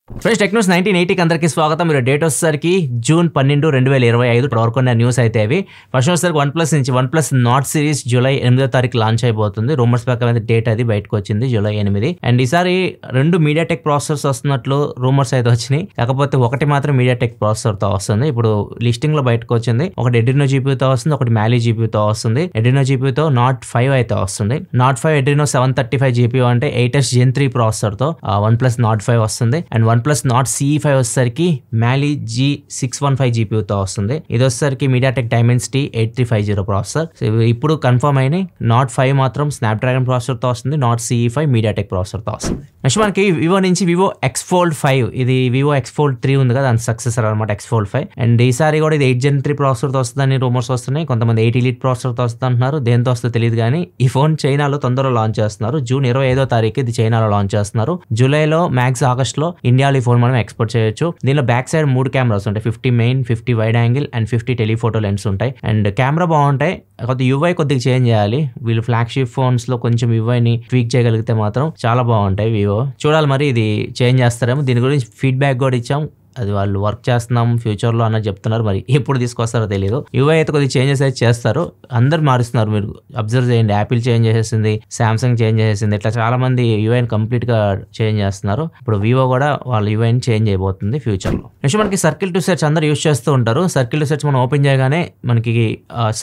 Friends Technos 1980కి అందరికీ స్వాగతం. మీరు డేట్ వచ్చేసరికి జూన్ 12, 2025 వరకు ఉన్న న్యూస్ అయితే అవి. ఫస్ట్ వచ్చేసరికి వన్ప్లస్ నుంచి వన్ప్లస్ నాట్ సిరీస్ జూలై 8వ తారీఖు లాంచ్ అయిపోతుంది. రూమర్స్ ప్రకారం డేట్ అది బయటకు వచ్చింది జూలై 8. అండ్ ఈసారి 2 మీడియాటెక్ ప్రాసెసర్స్ వస్తున్నట్లు రూమర్స్ అయితే వచ్చినాయి. కాకపోతే ఒకటి మాత్రం మీడియాటెక్ ప్రాసెసర్తో వస్తుంది. ఇప్పుడు లిస్టింగ్ లో బయటకు వచ్చింది. ఒకటి ఎడ్రినో జీపీయూతో వస్తుంది, ఒకటి మ్యాలీ జీపీయూతో వస్తుంది. ఎడ్రినో జీపీయూతో నాట్ 5 అయితే వస్తుంది. నాట్ 5 ఎడ్రినో 735 జీపీయూ అంటే 8s Gen 3 ప్రాసెసర్తో వన్ప్లస్ నాట్ 5 వస్తుంది. అండ్ వన్ప్లస్ నాట్ CE5 వచ్చేసరికి మ్యాలీ G615 జీపీయూతో వస్తుంది. ఇది వచ్చేసరికి మీడియాటెక్ డైమెన్సిటీ 8350 ప్రాసెసర్. ఇప్పుడు కన్ఫర్మ్ అయినాయి. నాట్ 5 మాత్రం స్నాప్డ్రాగన్ ప్రాసెసర్తో వస్తుంది. నాట్ CE5 మీడియాటెక్ ప్రాసెసర్తో వస్తుంది. నెక్స్ట్ మనకి వివో నుంచి వివో X-Fold 5, ఇది వివో X-Fold 3 ఉంది కదా, దాని సక్సెసర్ అనమాట X-Fold 5. అండ్ ఈసారి కూడా ఇది 8 Gen 3 ప్రాసెసర్తో వస్తుందని రూమర్స్ వస్తున్నాయి. కొంతమంది 8 Elite ప్రాసెసర్తో వస్తుంది అంటున్నారు. దేంతో వస్తుందో తెలియదు కానీ ఈ ఫోన్ చైనాలో తొందరలో లాంచ్ చేస్తున్నారు. జూన్ 25వ తారీఖు ఇది చైనాలో లాంచ్ చేస్తున్నారు. జూలైలో మ్యాక్స్ ఆగస్ట్లో ఇండియాలో ఈ ఫోన్ మనం ఎక్స్పోర్ట్ చేయొచ్చు. దీనిలో బ్యాక్ సైడ్ 3 కెమెరాస్ ఉంటాయి. 50 main, 50 wide angle and 50 telephoto lens ఉంటాయి. అండ్ కెమెరా బాగుంటాయి. కొద్దిగా UI కొద్దిగా చేంజ్ చేయాలి. వీళ్ళు ఫ్లాగ్షిప్ ఫోన్స్ లో కొంచెం UIని ట్వీక్ చేయగలిగితే మాత్రం చాలా బాగుంటాయి వివో. చూడాలి మరి ఇది చేంజ్ చేస్తారేమో. దీని గురించి ఫీడ్బ్యాక్ కూడా ఇచ్చాం. అది వాళ్ళు వర్క్ చేస్తున్నాం ఫ్యూచర్లో అన్నది చెప్తున్నారు. మరి ఎప్పుడు తీసుకొస్తారో తెలియదు. UI అయితే కొద్దిగా చేంజెస్ అయితే చేస్తారు. అందరు మారుస్తున్నారు. మీరు అబ్జర్వ్ చేయండి. యాపిల్ చేంజ్ చేసేసింది, సామ్సంగ్ చేంజ్ చేసేసింది. ఇట్లా చాలా మంది UIని కంప్లీట్ గా చేంజ్ చేస్తున్నారు. ఇప్పుడు వివో కూడా వాళ్ళ UIని చేంజ్ అయిపోతుంది ఫ్యూచర్లో. నెక్స్ట్ మనకి సర్కిల్ టు సెర్చ్ అందరు యూస్ చేస్తూ ఉంటారు. సర్కిల్ టు సెర్చ్ మనం ఓపెన్ చేయగానే మనకి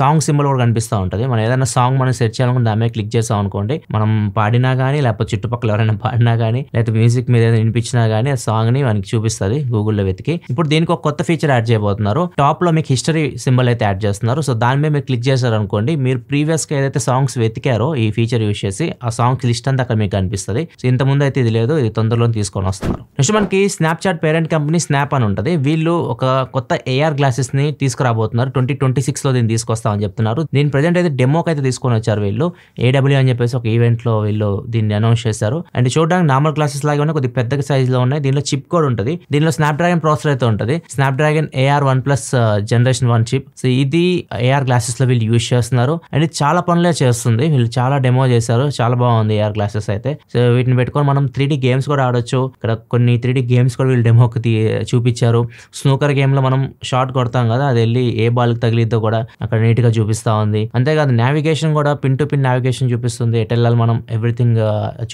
సాంగ్ సింబల్ కూడా కనిపిస్తూ ఉంటుంది. మనం ఏదైనా సాంగ్ మనం సెర్చ్ చేయాలనుకుంటే దాని మీద క్లిక్ చేసాం అనుకోండి, మనం పాడినా కానీ లేకపోతే చుట్టుపక్కల ఎవరైనా పాడినా కానీ లేకపోతే మ్యూజిక్ మీద ఏదైనా వినిపించినా కానీ ఆ సాంగ్ ని మనకి చూపిస్తుంది గూగుల్ వెతికి. ఇప్పుడు దీనికి ఒక కొత్త ఫీచర్ యాడ్ చేయబోతున్నారు. టాప్ లో మీకు హిస్టరీ సింబల్ అయితే యాడ్ చేస్తున్నారు. సో దాని మీద మీరు క్లిక్ చేశారు అనుకోండి, మీరు ప్రీవియస్ గా ఏదైతే సాంగ్స్ వెతికారో ఈ ఫీచర్ యూస్ చేసి ఆ సాంగ్స్ లిస్ట్ అంతా అక్కడ మీకు కనిపిస్తుంది. సో ఇంత ముందు అయితే ఇది లేదు, ఇది తొందరలో తీసుకొని వస్తున్నారు. నెక్స్ట్ మనకి స్నాప్చాట్ పేరెంట్ కంపెనీ స్నాప్ అని ఉంటుంది. వీళ్ళు ఒక కొత్త AR గ్లాసెస్ ని తీసుకురాబోతున్నారు. 2026 లో దీన్ని తీసుకొస్తామని చెప్తున్నారు. దీని ప్రెజెంట్ అయితే డెమోకి అయితే తీసుకొని వచ్చారు వీళ్ళు. AW అని చెప్పేసి ఒక ఈవెంట్ లో వీళ్ళు దీన్ని అనౌన్స్ చేశారు. అండ్ చూడడానికి నార్మల్ గ్లాసెస్ లాగా ఉన్నాయి, కొద్దిగా పెద్ద సైజ్ లో ఉన్నాయి. దీనిలో చిప్ కూడా ఉంటుంది. దీనిలో స్నాప్డ్రాగన్ ప్రాసెసర్ అయితే ఉంటుంది. Snapdragon AR1+ generation 1 chip. So ఇది AR గ్లాసెస్ లో వీళ్ళు యూజ్ చేస్తున్నారు. అండ్ ఇది చాలా పనులే చేస్తుంది. వీళ్ళు చాలా డెమో చేశారు. చాలా బాగుంది AR గ్లాసెస్ అయితే. సో వీటిని పెట్టుకొని మనం 3D గేమ్స్ కూడా ఆడొచ్చు. ఇక్కడ కొన్ని 3D గేమ్స్ కూడా వీళ్ళు డెమోకి చూపించారు. స్నూకర్ గేమ్ లో మనం షాట్ కొడతాం కదా, అది వెళ్ళి ఏ బాల్ కి తగిలిద్దో కూడా అక్కడ నీట్ గా చూపిస్తా ఉంది. అంతేకాదు నావిగేషన్ కూడా పిన్ టు పిన్ నావిగేషన్ చూపిస్తుంది. ఎటు వెళ్ళాలి మనం ఎవ్రీథింగ్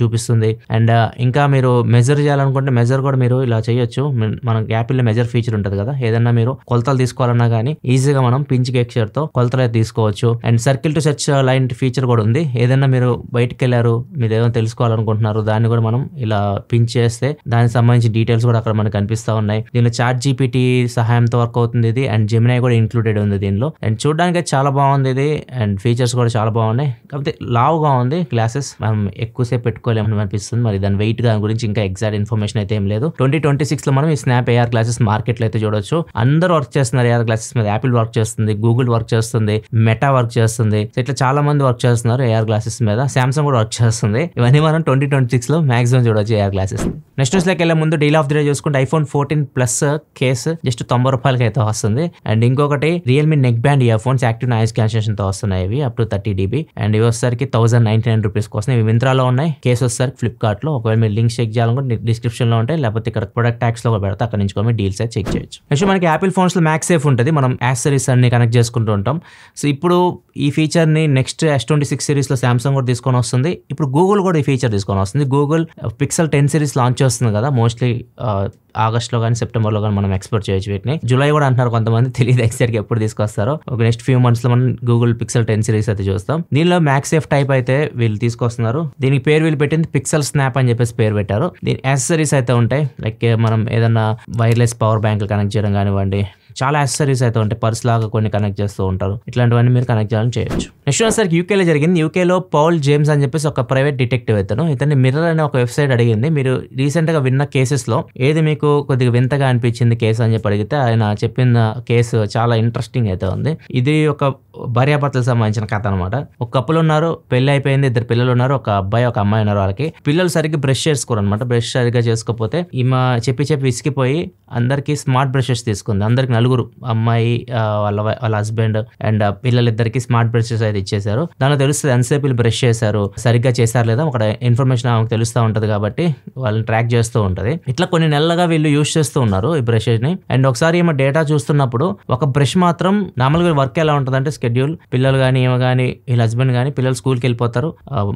చూపిస్తుంది. అండ్ ఇంకా మీరు మెజర్ చేయాలనుకుంటే మెజర్ కూడా మీరు ఇలా చేయొచ్చు. మన యాపిల్ మెజర్ ఫీచర్ ఉంటుంది కదా, ఏదన్నా మీరు కొలతలు తీసుకోవాలన్నా కానీ ఈజీగా మనం పించ్ గెక్చర్ తో కొలతలు అయితే తీసుకోవచ్చు. And circle to search line feature కూడా ఉంది. ఏదన్నా మీరు బయటకు వెళ్ళారు, మీరు ఏదైనా తెలుసుకోవాలనుకుంటున్నారు, దాన్ని కూడా మనం ఇలా పించ్ చేస్తే దానికి సంబంధించి డీటెయిల్స్ కూడా అక్కడ మనకు కనిపిస్తా ఉన్నాయి. దీనిలో చాట్ GPT సహాయంతో వర్క్ అవుతుంది ఇది. అండ్ జెమినై కూడా ఇంక్లూడెడ్ ఉంది దీనిలో. అండ్ చూడడానికి చాలా బాగుంది ఇది. అండ్ ఫీచర్స్ కూడా చాలా బాగున్నాయి. కాకపోతే లావుగా ఉంది గ్లాసెస్, మనం ఎక్కువసేపు పెట్టుకోలేమని అనిపిస్తుంది. మరి దాని వెయిట్ దాని గురించి ఇంకా ఎగ్జాక్ట్ ఇన్ఫర్మేషన్ అయితే ఏం లేదు. 2026 లో మనం ఈ స్నాప్ AR గ్లాసెస్ మార్కెట్ లో అయితే చూడొచ్చు. అందరూ వర్క్ చేస్తున్నారు AR గ్లాసెస్ మీద. యాపిల్ వర్క్ చేస్తుంది, గూగుల్ వర్క్ చేస్తుంది, మెటా వర్క్ చేస్తుంది. ఇట్లా చాలా మంది వర్క్ చేస్తున్నారు AR గ్లాసెస్ మీద. సామ్సంగ్ కూడా వర్క్ చేస్తుంది. ఇవన్నీ మనం 2026 లో మాక్సిమం చూడొచ్చు AR గ్లాసెస్. నెక్స్ట్ న్యూస్ లోకి వెళ్ళే ముందు డీల్ ఆఫ్ ది డే చూసుకుంటే iPhone 14 Plus కేసు జస్ట్ 90 రూపాయలకి అయితే వస్తుంది. అండ్ ఇంకొకటి Realme neck band ear phones active noise cancellation తో వస్తున్నాయి. ఇవి అప్ టు 30 dB. అండ్ ఇవి వచ్చేసరికి 1099 రూపీస్ కోసం. ఇవి మింత్రాలో ఉన్నాయి. కేసు వచ్చేసరికి ఫ్లిప్కార్ట్ లో. ఒకవేళ మీరు లింక్ చెక్ చేయాలనుకుంటే డిస్క్రిప్షన్ లో ఉంటాయి, లేకపోతే ఇక్కడ ప్రొడక్ట్ ట్యాక్స్ లో పెడతా, అక్కడ నుంచి కూడా డీల్స్ అయితే చెక్ చేయొచ్చు. నెక్స్ట్ మనకి యాపిల్ ఫోన్స్ లో మ్యాక్సేఫ్ ఉంటుంది. మనం యాక్సెసరీస్ అన్ని కనెక్ట్ చేసుకుంటూ ఉంటాం. సో ఇప్పుడు ఈ ఫీచర్ ని నెక్స్ట్ S26 సిరీస్ లో సామ్సంగ్ కూడా తీసుకొని వస్తుంది. ఇప్పుడు గూగుల్ కూడా ఈ ఫీచర్ తీసుకొని వస్తుంది. గూగుల్ Pixel 10 సిరీస్ లాంచ్ చేస్తుంది కదా, మోస్ట్లీ ఆగస్ట్లో కానీ సెప్టెంబర్లో కానీ మనం ఎక్స్పెక్ట్ చేయొచ్చు వీటిని. జూలై కూడా అంటున్నారు కొంతమంది, తెలియదు ఎగ్జాక్ట్గా ఎప్పుడు తీసుకొస్తారో. ఒక నెక్స్ట్ ఫ్యూ మంత్స్ లో మనం గూగుల్ Pixel 10 సిరీస్ అయితే చూస్తాం. దీనిలో మ్యాక్సేఫ్ టైప్ అయితే వీళ్ళు తీసుకొస్తున్నారు. దీనికి పేరు వీళ్ళు పెట్టింది పిక్సెల్ స్నాప్ అని చెప్పేసి పేరు పెట్టారు. దీని యాక్సెసరీస్ అయితే ఉంటాయి. లైక్ మనం ఏదన్నా వైర్లెస్ పవర్ బ్యాంక్ కనెక్ట్ చేయడం కానివ్వండి, చాలా యాక్సెసరీస్ అయితే ఉంటాయి. పర్స్ లాగా కొన్ని కనెక్ట్ చేస్తూ ఉంటారు. ఇట్లాంటివన్నీ మీరు కనెక్ట్ చేయాలని చేయొచ్చు. నెక్స్ట్ వచ్చేసరికి యూకేలో జరిగింది. యూకేలో పౌల్ జేమ్స్ అని చెప్పేసి ఒక ప్రైవేట్ డిటెక్టివ్ ఇతన్ని మిర్రర్ అనే ఒక వెబ్సైట్ అడిగింది, మీరు రీసెంట్ గా విన్న కేసెస్ లో ఏది మీకు కొద్దిగా వింతగా అనిపించింది కేసు అని చెప్పి అడిగితే ఆయన చెప్పిన కేసు చాలా ఇంట్రెస్టింగ్ అయితే ఉంది. ఇది ఒక భార్యాభర్తలకు సంబంధించిన కథ అనమాట. ఒక కపుల్ ఉన్నారు, పెళ్లి అయిపోయింది, 2 పిల్లలు ఉన్నారు, ఒక అబ్బాయి ఒక అమ్మాయి ఉన్నారు. వాళ్ళకి పిల్లలు సరిగ్గా బ్రష్ చేసుకోరు అనమాట. బ్రష్ సరిగ్గా చేసుకోకపోతే ఈమె చెప్పి విసిగిపోయి అందరికి స్మార్ట్ బ్రషెస్ తీసుకుంది. అందరికి నలుగురు అమ్మాయి వాళ్ళ హస్బెండ్ అండ్ పిల్లలిద్దరికి స్మార్ట్ బ్రషెస్ అయితే ఇచ్చేసారు. దానిలో తెలుస్తుంది ఎంతసేపు వీళ్ళు బ్రష్ చేశారు, సరిగ్గా చేశారు లేదా ఒక ఇన్ఫర్మేషన్ ఆమెకు తెలుస్తూ ఉంటది కాబట్టి వాళ్ళని ట్రాక్ చేస్తూ ఉంటది. ఇట్లా కొన్ని నెలలుగా వీళ్ళు యూజ్ చేస్తూ ఉన్నారు ఈ బ్రషెస్ ని. అండ్ ఒకసారి ఏమో డేటా చూస్తున్నప్పుడు ఒక బ్రష్ మాత్రం నార్మల్గా వర్క్ ఎలా ఉంటుందంటే స్కెడ్యూల్, పిల్లలు కానీ ఏమో కానీ వీళ్ళ హస్బెండ్ కానీ పిల్లలు స్కూల్కి వెళ్ళిపోతారు,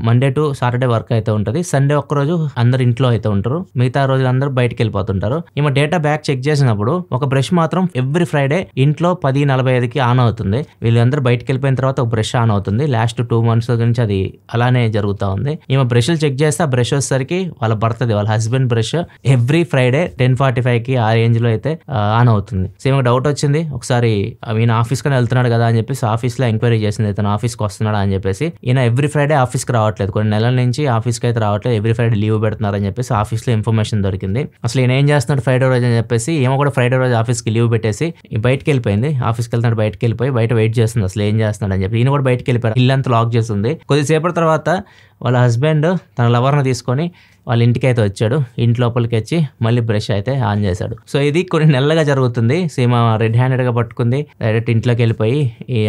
మండే టు సాటర్డే వర్క్ అయితే ఉంటుంది, సండే ఒక్కరోజు అందరు ఇంట్లో అయితే ఉంటారు, మిగతా రోజులు అందరూ బయటకు వెళ్ళిపోతుంటారు. ఏమో డేటా బ్యాక్ చెక్ చేసినప్పుడు ఒక బ్రష్ మాత్రం ఎవ్రీ ఫ్రైడే ఇంట్లో 10:45కి ఆన్ అవుతుంది. వీళ్ళందరూ బయటకు వెళ్ళిపోయిన తర్వాత ఒక బ్రష్ ఆన్ అవుతుంది. లాస్ట్ 2 months నుంచి అది అలానే జరుగుతూ ఉంది. ఈమె బ్రష్లు చెక్ చేస్తే ఆ బ్రష్ వచ్చేసరికి వాళ్ళ భర్తది, వాళ్ళ హస్బెండ్ బ్రష్ ఎవ్రీ ఫ్రైడే 10:45కి ఆ రేంజ్ లో అయితే ఆన్ అవుతుంది. సో ఈమెకు డౌట్ వచ్చింది, ఒకసారి ఈయన ఆఫీస్ కని వెళ్తున్నాడు కదా అని చెప్పేసి ఆఫీస్ లో ఎంక్వైరీ చేసింది, ఇతను ఆఫీస్కి వస్తున్నాడా అని చెప్పేసి. ఈయన ఎవ్రీ ఫ్రైడే ఆఫీస్కి రావట్లేదు, కొన్ని నెలల నుంచి ఆఫీస్కి అయితే రావట్లేదు, ఎవ్రీ ఫ్రైడే లీవ్ పెడుతున్నారని చెప్పేసి ఆఫీస్ లో ఇన్ఫర్మేషన్ దొరికింది. అసలు ఈయన ఏం చేస్తున్నాడు ఫ్రైడే రోజు అని చెప్పేసి ఏమో కూడా ఫ్రైడే రోజు ఆఫీస్కి లీవ్ పెట్టేసి బయటకు వెళ్ళిపోయింది. ఆఫీస్కి వెళ్తున్నాడు, బయటకు వెళ్ళిపోయి బయట వెయిట్ చేస్తుంది అసలు ఏం చేస్తున్నాడు అని చెప్పి. ఈయన కూడా బయటకు వెళ్ళిపోయారు, ఇల్లంతా లాక్ చేస్తుంది. కొద్దిసేపటి తర్వాత వాళ్ళ హస్బెండ్ తన లవర్ని తీసుకొని వాళ్ళ ఇంటికి అయితే వచ్చాడు. ఇంటి లోపలికి వచ్చి మళ్ళీ బ్రష్ అయితే ఆన్ చేశాడు. సో ఇది కొన్ని నెలలుగా జరుగుతుంది. సీమ రెడ్ హ్యాండెడ్ గా పట్టుకుంది, డైరెక్ట్ ఇంట్లోకి వెళ్ళిపోయి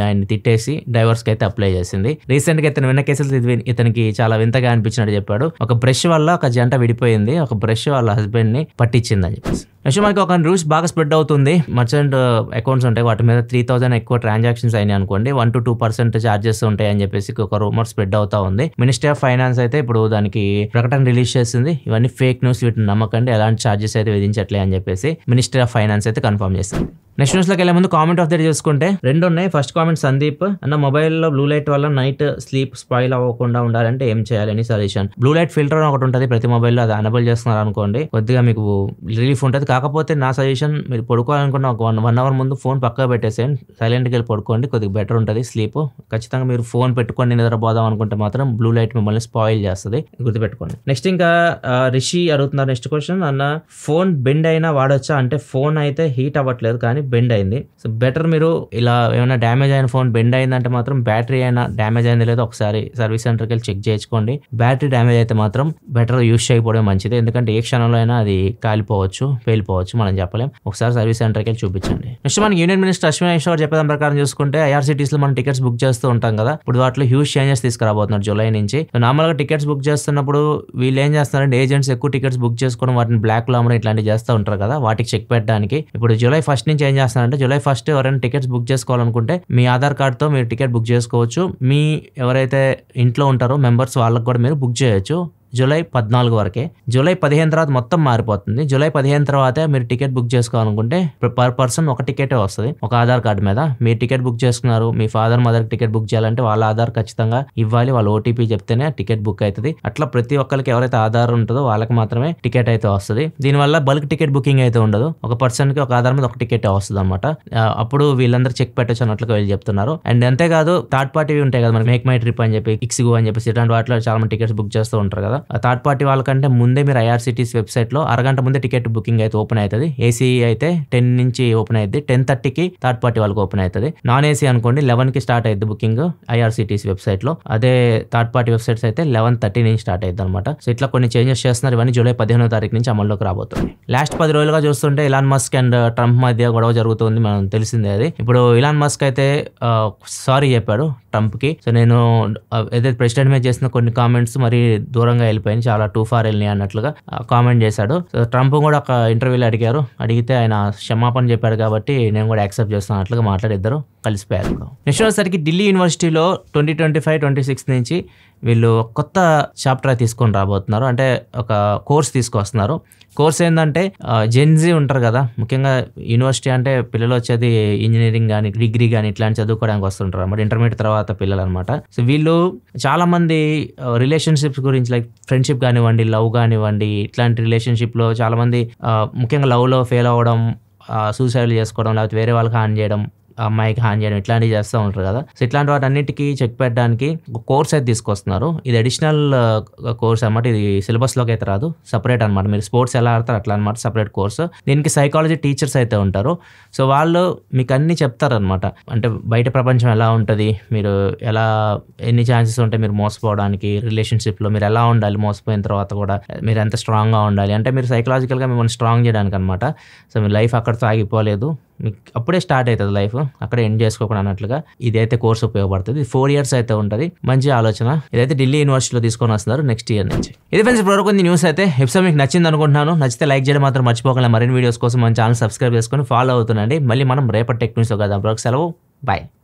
ఆయన్ని తిట్టేసి డైవర్స్ కి అయితే అప్లై చేసింది. రీసెంట్ గా ఇతను విన్న కేసులు ఇతనికి చాలా వింతగా అనిపించినట్టు చెప్పాడు. ఒక బ్రష్ వల్ల ఒక జంట విడిపోయింది, ఒక బ్రష్ వాళ్ళ హస్బెండ్ ని పట్టించింది అని చెప్పేసి. నెక్స్ట్ మనకి ఒక న్యూస్ బాగా స్ప్రెడ్ అవుతుంది. మర్చెంట్ అకౌంట్స్ ఉంటాయి, వాటి మీద 3,000 ఎక్కువ ట్రాన్సాక్షన్స్ అయినాయి అనుకోండి, 1 to 2% చార్జెస్ ఉంటాయి అని చెప్పేసి ఒక రూమర్ స్ప్రెడ్ అవుతా ఉంది. మినిస్ట్రీ ఆఫ్ ఫైనాన్స్ అయితే ఇప్పుడు దానికి ప్రకటన రిలీజ్ చేసింది. ఇవన్నీ ఫేక్ న్యూస్, వీటిని నమ్మకండి, ఎలాంటి చార్జెస్ అయితే విధించట్లే అని చెప్పేసి మినిస్ట్రీ ఆఫ్ ఫైనాన్స్ అయితే కన్ఫర్మ్ చేసింది. నెక్స్ట్ న్యూస్ లోకి వెళ్ళే ముందు కామెంట్ ఆఫ్ ద డే చూసుకుంటే 2 ఉన్నాయి. ఫస్ట్ కామెంట్ సందీప్ అన్న, మొబైల్లో బ్లూ లైట్ వల్ల నైట్ స్లీప్ స్పాయిల్ అవ్వకుండా ఉండాలంటే ఏం చేయాలని సజెషన్. బ్లూ లైట్ ఫిల్టర్ అని ఒకటి ఉంటుంది ప్రతి మొబైల్లో, అది ఎనేబుల్ చేస్తున్నారు అనుకోండి కొద్దిగా మీకు రిలీఫ్ ఉంటుంది. కాకపోతే నా సజెషన్, మీరు పడుకోవాలనుకున్న ఒక 1 hour ముందు ఫోన్ పక్కగా పెట్టేసేయండి, సైలెంట్గా వెళ్ళి పడుకోండి, కొద్దిగా బెటర్ ఉంటుంది స్లీప్. ఖచ్చితంగా మీరు ఫోన్ పెట్టుకొని నిద్రపోదాం అనుకుంటే మాత్రం బ్లూ లైట్ మిమ్మల్ని స్పాయిల్ చేస్తుంది, గుర్తుపెట్టుకోండి. నెక్స్ట్ ఇంకా రిషి అడుగుతున్నారు నెక్స్ట్ క్వశ్చన్, అన్న ఫోన్ బెండ్ అయినా వాడొచ్చా అంటే ఫోన్ అయితే హీట్ అవ్వట్లేదు కానీ బెండ్ అయింది. సో బెటర్ మీరు ఇలా ఏమైనా డ్యామేజ్ అయిన ఫోన్ బెండ్ అయిందంటే మాత్రం బ్యాటరీ అయినా డ్యామేజ్ అయింది లేదో ఒకసారి సర్వీస్ సెంటర్కి వెళ్ళి చెక్ చేయించుకోండి. బ్యాటరీ డ్యామేజ్ అయితే మాత్రం బెటర్ యూస్ చేయకపోవడం మంచిది, ఎందుకంటే ఏ క్షణంలో అయినా అది కాలిపోవచ్చు, పేలిపోవచ్చు, మనం చెప్పలేం. ఒకసారి సర్వీస్ సెంటర్కి వెళ్ళి చూపించండి. నెక్స్ట్ మనకి యూనియన్ మినిస్టర్ అశ్విని వైష్ణవ్ చెప్పేదాని ప్రకారం చూసుకుంటే ఐఆర్సీటీసీ లో మనం టికెట్స్ బుక్ చేస్తూ ఉంటాం కదా, ఇప్పుడు వాటిలో హ్యూజ్ చేంజెస్ తీసుకురాబోతున్నారు జూలై నుంచి. నార్మల్గా టికెట్స్ బుక్ చేస్తున్నప్పుడు వీళ్ళు ఏం చేస్తున్నారంటే ఏజెంట్స్ ఎక్కువ టికెట్స్ బుక్ చేసుకోవడం, వాటిని బ్లాక్ లో అమ్మడం ఇట్లాంటివి చేస్తూ ఉంటారు కదా, వాటికి చెక్ పెట్టడానికి ఇప్పుడు జూలై 1st నుంచి ఏం చేస్తున్నారంటే జూలై 1st ఎవరైనా టికెట్స్ బుక్ చేసుకోవాలనుకుంటే మీ ఆధార్ కార్డ్తో మీరు టికెట్ బుక్ చేసుకోవచ్చు. మీ ఎవరైతే ఇంట్లో ఉంటారో మెంబర్స్ వాళ్ళకి కూడా మీరు బుక్ చేయొచ్చు. జూలై 14 వరకే. జూలై 15 తర్వాత మొత్తం మారిపోతుంది. జూలై 15 తర్వాతే మీరు టికెట్ బుక్ చేసుకోవాలనుకుంటే పర్ పర్సన్ ఒక టికెటే వస్తుంది ఒక ఆధార్ కార్డు మీద. మీరు టికెట్ బుక్ చేసుకున్నారు, మీ ఫాదర్ మదర్ టికెట్ బుక్ చేయాలంటే వాళ్ళ ఆధార్ ఖచ్చితంగా ఇవ్వాలి, వాళ్ళ ఓటీపీ చెప్తేనే టికెట్ బుక్ అవుతుంది. అట్లా ప్రతి ఒక్కరికి ఎవరైతే ఆధార్ ఉంటుందో వాళ్ళకి మాత్రమే టికెట్ అయితే వస్తుంది. దీనివల్ల బల్క్ టికెట్ బుకింగ్ అయితే ఉండదు, ఒక పర్సన్ కి ఒక ఆధార్ మీద ఒక టికెట్ వస్తుంది అనమాట. అప్పుడు వీళ్ళందరూ చెక్ పెట్టచ్చు అన్నట్లుగా వీళ్ళు చెప్తున్నారు. అండ్ అంతేకాదు థర్డ్ పార్టీ ఉంటాయి కదా, మనకి మేక్ మై ట్రిప్ అని చెప్పి, ఇక్సిగో అని చెప్పేసి ఇట్లాంటి వాటిలో చాలా మంది టికెట్స్ బుక్ చేస్తూ ఉంటారు కదా. థర్డ్ పార్టీ వాళ్ళకంటే ముందే మీరు ఐఆర్సీటీసీ వెబ్సైట్ లో అరగంట ముందే టికెట్ బుకింగ్ అయితే ఓపెన్ అవుతుంది. ఏసీ అయితే 10 నుంచి ఓపెన్ అవుతుంది, 10:30కి థర్డ్ పార్టీ వాళ్ళకి ఓపెన్ అవుతుంది. నాన్ ఏసీ అనుకోండి 11కి స్టార్ట్ అవుతుంది బుకింగ్ ఐఆర్సీటీసీ వెబ్సైట్ లో. అదే థర్డ్ పార్టీ వెబ్సైట్స్ అయితే 11:30 నుంచి స్టార్ట్ అవుతుంది అనమాట. సో ఇట్లా కొన్ని చేంజెస్ చేస్తున్నారు. ఇవన్నీ జూలై 15వ తారీఖు నుంచి అమల్లోకి రాబోతుంది. లాస్ట్ 10 రోజులుగా చూస్తుంటే ఇలాన్ మస్క్ అండ్ ట్రంప్ మధ్య గొడవ జరుగుతుంది, మనం తెలిసిందే అది. ఇప్పుడు ఇలాన్ మస్క్ అయితే సారీ చెప్పాడు ట్రంప్ కి. సో నేను ఏదైతే ప్రెసిడెంట్ మీద చేసిన కొన్ని కామెంట్స్ మరి దూరంగా వెళ్ళిపోయింది, చాలా టూ ఫార్ వెళ్ళినాయి అన్నట్లుగా కామెంట్ చేశాడు. సో ట్రంప్ కూడా ఒక ఇంటర్వ్యూలో అడిగితే ఆయన క్షమాపణ చెప్పాడు కాబట్టి నేను కూడా యాక్సెప్ట్ చేస్తాను అన్నట్లుగా మాట్లాడిద్దరు కలిసిపోయారు. నెక్స్ట్ వచ్చేసరికి ఢిల్లీ యూనివర్సిటీలో 2025-26 నుంచి వీళ్ళు కొత్త చాప్టర్ తీసుకొని రాబోతున్నారు. అంటే ఒక కోర్స్ తీసుకొస్తున్నారు. కోర్స్ ఏంటంటే జెన్జీ ఉంటారు కదా, ముఖ్యంగా యూనివర్సిటీ అంటే పిల్లలు వచ్చేది ఇంజనీరింగ్ కానీ డిగ్రీ కానీ ఇట్లాంటి చదువుకోవడానికి వస్తుంటారు అన్నమాట, ఇంటర్మీడియట్ తర్వాత పిల్లలు అనమాట. సో వీళ్ళు చాలా మంది రిలేషన్షిప్స్ గురించి, లైక్ ఫ్రెండ్షిప్ కానివ్వండి, లవ్ కానివ్వండి, ఇట్లాంటి రిలేషన్షిప్లో చాలా మంది ముఖ్యంగా లవ్లో ఫెయిల్ అవ్వడం, సూసైడ్ చేసుకోవడం, లేకపోతే వేరే వాళ్ళకి హాని చేయడం, అమ్మాయికి హాని చేయడం, ఇట్లాంటివి చేస్తూ ఉంటారు కదా. సో ఇట్లాంటి వాటి అన్నిటికీ చెక్ పెట్టడానికి ఒక కోర్స్ అయితే తీసుకొస్తున్నారు. ఇది అడిషనల్ కోర్స్ అనమాట, ఇది సిలబస్లోకి అయితే రాదు, సపరేట్ అనమాట. మీరు స్పోర్ట్స్ ఎలా ఆడతారు అట్లా అనమాట, సపరేట్ కోర్సు. దీనికి సైకాలజీ టీచర్స్ అయితే ఉంటారు. సో వాళ్ళు మీకు అన్ని చెప్తారనమాట, అంటే బయట ప్రపంచం ఎలా ఉంటుంది, మీరు ఎలా ఎన్ని ఛాన్సెస్ ఉంటాయి మీరు మోసపోవడానికి, రిలేషన్షిప్లో మీరు ఎలా ఉండాలి, మోసపోయిన తర్వాత కూడా మీరు ఎంత స్ట్రాంగ్గా ఉండాలి, అంటే మీరు సైకలాజికల్గా మిమ్మల్ని స్ట్రాంగ్ చేయడానికి అనమాట. సో మీ లైఫ్ అక్కడితో ఆగిపోలేదు, మీకు అప్పుడే స్టార్ట్ అవుతుంది లైఫ్, అక్కడ ఎండ్ చేసుకోకుండా అన్నట్లుగా ఇదైతే కోర్స్ ఉపయోగపడుతుంది. ఇది 4 years అయితే ఉంటుంది. మంచి ఆలోచన. ఇదైతే ఢిల్లీ యూనివర్సిటీలో తీసుకొని వస్తున్నారు నెక్స్ట్ ఇయర్ నుంచి. ఇది ఫ్రెండ్స్ ఇప్పుడు వరకు న్యూస్ అయితే. ఎపిసోడ్ మీకు నచ్చింది అనుకుంటున్నాను. నచ్చితే లైక్ చేయడం మాత్రం మర్చిపోకుండా. మరిన్ని వీడియోస్ కోసం మన ఛానల్ సబ్స్క్రైబ్ చేసుకొని ఫాలో అవుతుండండి. మళ్ళీ మనం రేపటి టెక్ న్యూస్లో కదా. సెలవు, బాయ్.